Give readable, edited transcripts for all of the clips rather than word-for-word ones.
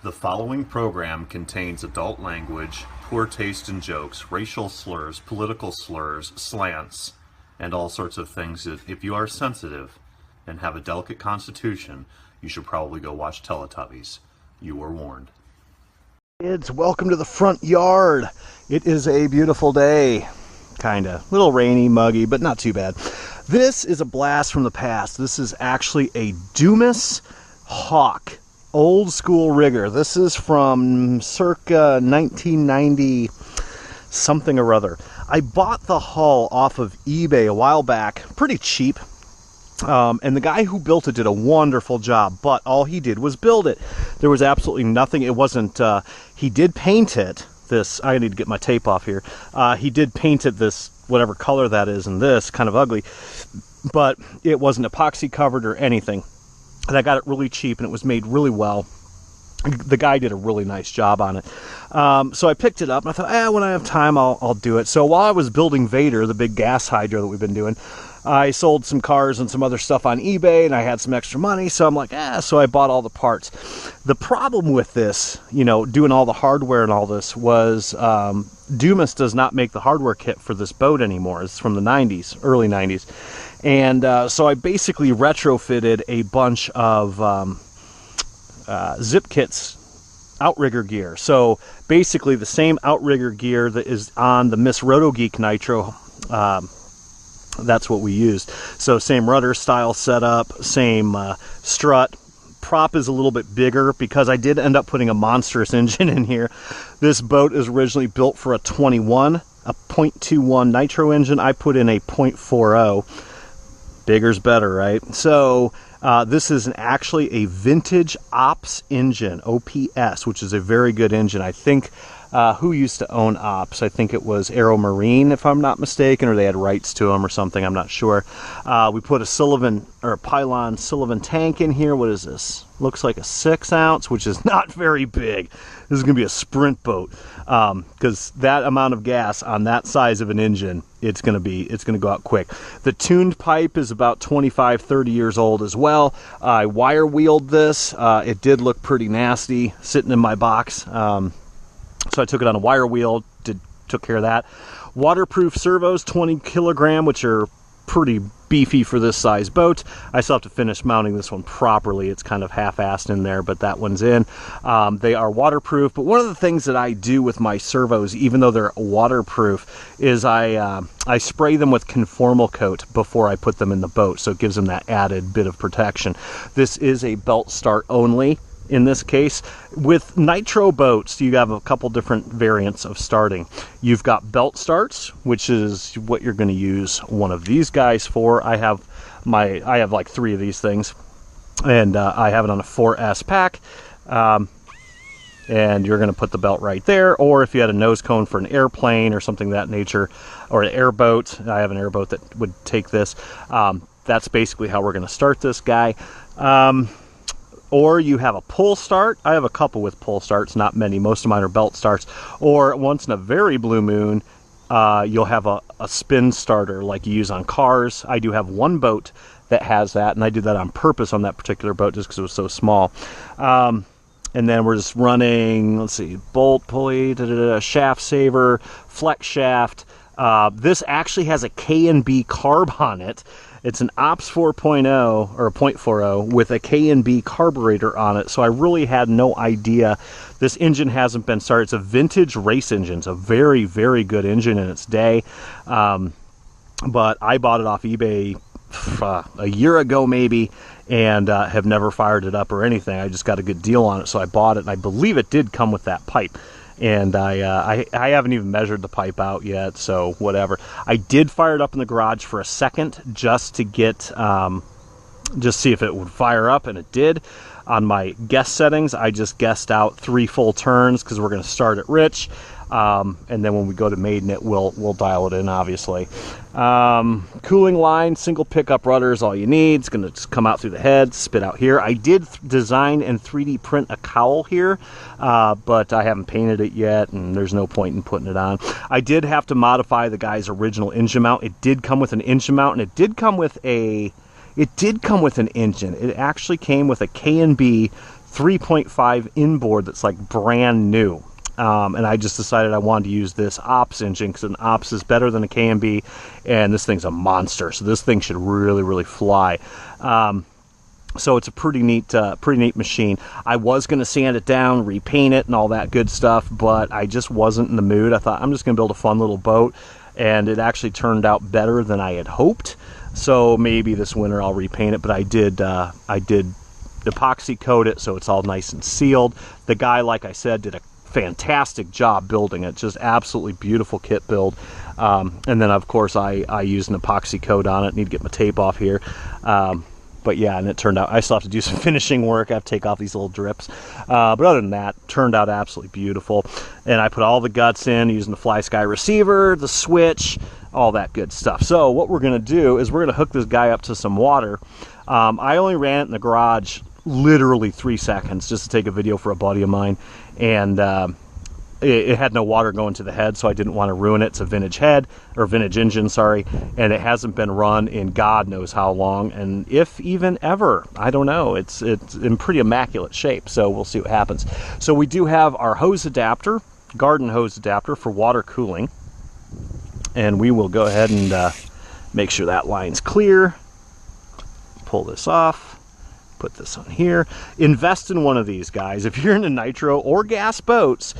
The following program contains adult language, poor taste in jokes, racial slurs, political slurs, slants, and all sorts of things that if you are sensitive and have a delicate constitution, you should probably go watch Teletubbies. You were warned. Kids, welcome to the front yard. It is a beautiful day. Kinda. A little rainy, muggy, but not too bad. This is a blast from the past. This is actually a Dumas Hawk. Old school rigger. This is from circa 1990 something or other. I bought the hull off of eBay a while back, pretty cheap. And the guy who built it did a wonderful job, but all he did was build it. There was absolutely nothing. It wasn't, he did paint it. I need to get my tape off here. He did paint it this, whatever color that is, and this, kind of ugly. But it wasn't epoxy covered or anything. And I got it really cheap, and it was made really well. The guy did a really nice job on it. So I picked it up, and I thought, when I have time, I'll do it. So while I was building Vader, the big gas hydro that we've been doing, I sold some cars and some other stuff on eBay, and I had some extra money, so I'm like, so I bought all the parts. The problem with this, doing all the hardware and all this, was Dumas does not make the hardware kit for this boat anymore. It's from the 90s, early 90s. And so I basically retrofitted a bunch of zip kits outrigger gear. So basically the same outrigger gear that is on the Miss Roto Geek Nitro, that's what we used. So same rudder style setup, same strut. Prop is a little bit bigger because I did end up putting a monstrous engine in here. This boat is originally built for a 21, a 0.21 nitro engine. I put in a 0.40. Bigger's better, right? So this is actually a vintage Ops engine, OPS, which is a very good engine. I think, who used to own Ops? I think it was Aero Marine, if I'm not mistaken, or they had rights to them or something. I'm not sure. We put a Pylon Sullivan tank in here. What is this? Looks like a 6-ounce, which is not very big. This is going to be a sprint boat because that amount of gas on that size of an engine, it's going to go out quick. The tuned pipe is about 25-30 years old as well. I wire wheeled this. It did look pretty nasty sitting in my box. So I took it on a wire wheel, took care of that. Waterproof servos, 20 kilogram, which are pretty beefy for this size boat. I still have to finish mounting this one properly. It's kind of half-assed in there, but that one's in. They are waterproof, but one of the things that I do with my servos, even though they're waterproof, is I spray them with conformal coat before I put them in the boat, so it gives them that added bit of protection. This is a belt start only. In this case, with nitro boats, you have a couple different variants of starting. You've got belt starts, which is what you're going to use one of these guys for. I have like 3 of these things, and I have it on a 4S pack. And you're going to put the belt right there, or if you had a nose cone for an airplane or something of that nature, or an airboat, I have an airboat that would take this. That's basically how we're going to start this guy. Or you have a pull start. I have a couple with pull starts, not many. Most of mine are belt starts. Or once in a very blue moon, you'll have a spin starter like you use on cars. I do have one boat that has that, and I did that on purpose on that particular boat just because it was so small. And then we're just running, let's see, bolt, pulley, shaft saver, flex shaft. This actually has a K&B carb on it. It's an Ops 4.0 or a 0.40 with a K&B carburetor on it, so I really had no idea. This engine hasn't been started. It's a vintage race engine. It's a very, very good engine in its day, but I bought it off eBay a year ago maybe, and have never fired it up or anything. I just got a good deal on it, so I bought it, and I believe it did come with that pipe. And I haven't even measured the pipe out yet, so whatever. I did fire it up in the garage for a second just to get, just see if it would fire up, and it did. On my guess settings, I just guessed out 3 full turns because we're going to start it rich. And then when we go to maiden it, we'll dial it in, obviously. Cooling line, single pickup rudder is all you need. It's going to just come out through the head, spit out here. I did design and 3D print a cowl here, but I haven't painted it yet, and there's no point in putting it on. I did have to modify the guy's original engine mount. It did come with an engine mount, and it did come with an engine. It actually came with a K&B 3.5 inboard that's like brand new. And I just decided I wanted to use this ops engine because an ops is better than a KMB, and this thing's a monster. So this thing should really, really fly. So it's a pretty neat machine. I was going to sand it down, repaint it, and all that good stuff, but I just wasn't in the mood. I thought I'm just going to build a fun little boat, and it actually turned out better than I had hoped. So maybe this winter I'll repaint it. But I did epoxy coat it, so it's all nice and sealed. The guy, like I said, did a fantastic job building it. Just absolutely beautiful kit build. And then of course I used an epoxy coat on it. Need to get my tape off here. But yeah, and it turned out, I still have to do some finishing work. I have to take off these little drips. But other than that, turned out absolutely beautiful. And I put all the guts in using the Fly Sky receiver, the switch, all that good stuff. So what we're going to do is we're going to hook this guy up to some water. I only ran it in the garage literally 3 seconds just to take a video for a buddy of mine. And it had no water going to the head, so I didn't want to ruin it. It's a vintage head, or vintage engine, sorry, and it hasn't been run in God knows how long, and if even ever. I don't know. It's in pretty immaculate shape, so we'll see what happens. So we do have our hose adapter, garden hose adapter for water cooling, and we will go ahead and make sure that line's clear. Pull this off. Put this on here. Invest in one of these, guys. If you're into nitro or gas boats,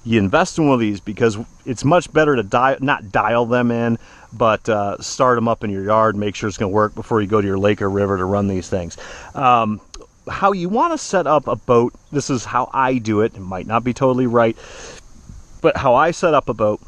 you invest in one of these because it's much better to not dial them in, but start them up in your yard, make sure it's going to work before you go to your lake or river to run these things. How you want to set up a boat, this is how I do it. It might not be totally right, but how I set up a boat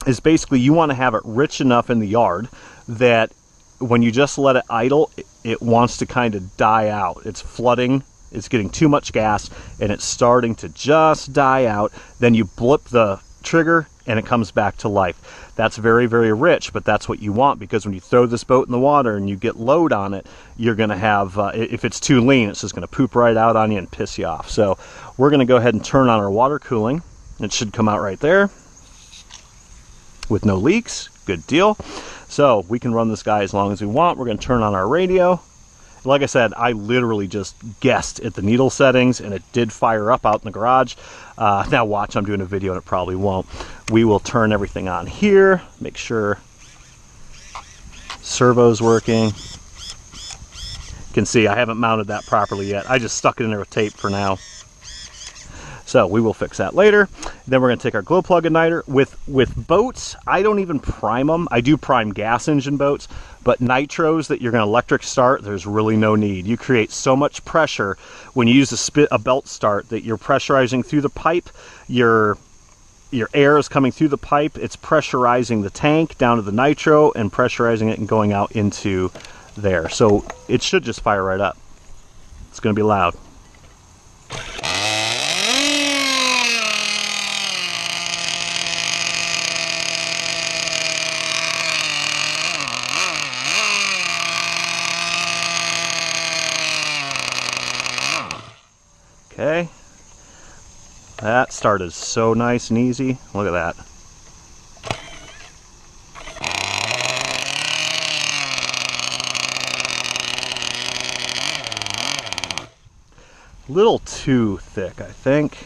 is basically you want to have it rich enough in the yard that when you just let it idle, it wants to kind of die out. It's flooding. It's getting too much gas, and it's starting to just die out. Then you blip the trigger, and it comes back to life. That's very, very rich, but that's what you want, because when you throw this boat in the water and you get load on it, you're going to have, if it's too lean, it's just going to poop right out on you and piss you off. So we're going to go ahead and turn on our water cooling. It should come out right there with no leaks. Good deal. So we can run this guy as long as we want. We're going to turn on our radio. Like I said, I literally just guessed at the needle settings, and it did fire up out in the garage. Now watch, I'm doing a video and it probably won't. We will turn everything on here, make sure servo's working. You can see I haven't mounted that properly yet. I just stuck it in there with tape for now. So we will fix that later. Then we're going to take our glow plug igniter. With boats, I don't even prime them. I do prime gas engine boats, but nitros that you're going to electric start, there's really no need. You create so much pressure when you use a belt start that you're pressurizing through the pipe. Your air is coming through the pipe. It's pressurizing the tank down to the nitro and pressurizing it and going out into there. So it should just fire right up. It's going to be loud. Okay, that started so nice and easy. Look at that. A little too thick, I think.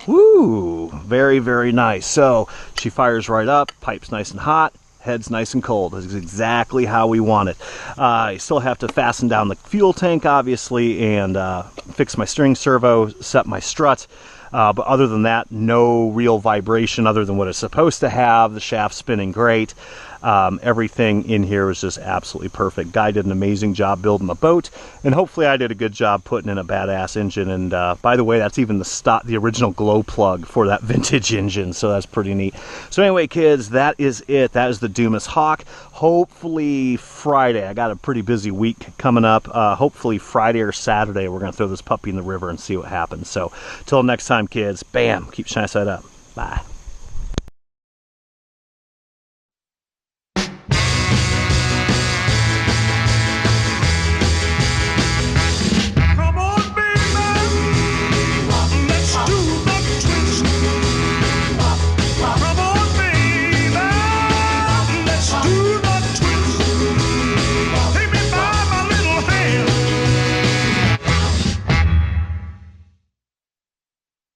Woo! Very, very nice. So she fires right up, pipe's nice and hot, head's nice and cold. This is exactly how we want it. I still have to fasten down the fuel tank, obviously, and fix my steering servo, set my strut. But other than that, no real vibration other than what it's supposed to have. The shaft's spinning great. Everything in here was just absolutely perfect. Guy did an amazing job building the boat, and hopefully I did a good job putting in a badass engine. And by the way, that's even the original glow plug for that vintage engine, so that's pretty neat. So anyway, kids, that is it. That is the Dumas Hawk. Hopefully Friday, I got a pretty busy week coming up. Hopefully Friday or Saturday, we're going to throw this puppy in the river and see what happens. So till next time, kids, bam, keep shining side up. Bye.